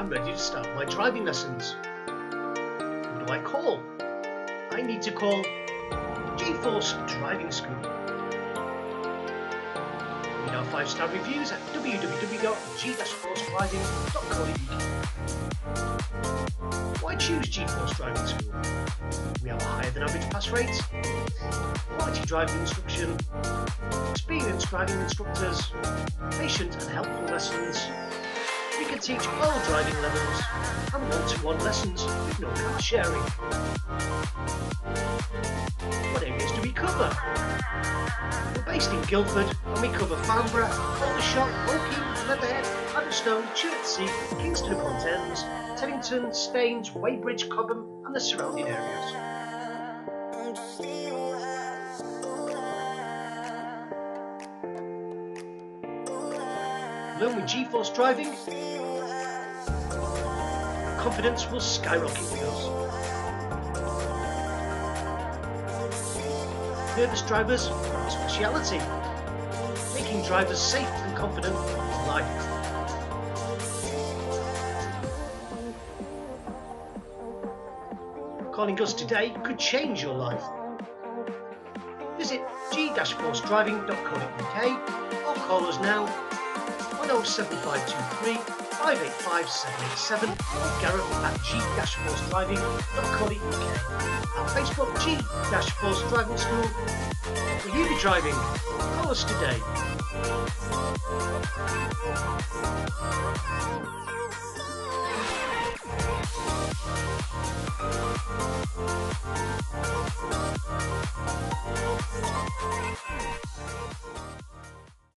I'm ready to start my driving lessons. Who do I call? I need to call G-Force Driving School. Read our 5-star reviews at www.g-forcedriving.co.uk. Why choose G-Force Driving School? We have a higher than average pass rate, quality driving instruction, experienced driving instructors, patient and helpful lessons. We can teach all driving levels and one-to-one lessons with no car sharing. What areas do we cover? We're based in Guildford and we cover Farnborough, Aldershot, Woking, Leatherhead, Addlestone, Chertsey, Kingston upon Thames, Teddington, Staines, Weybridge, Cobham and the surrounding areas. Learn with G-Force Driving, confidence will skyrocket with us. Nervous drivers are our speciality. Making drivers safe and confident is life. Calling us today could change your life. Visit g-forcedriving.co.uk or call us now on 07523 585 787 or Gareth at g-forcedriving.co.uk. Our Facebook G-Force Driving School. Will you be driving? Call us today.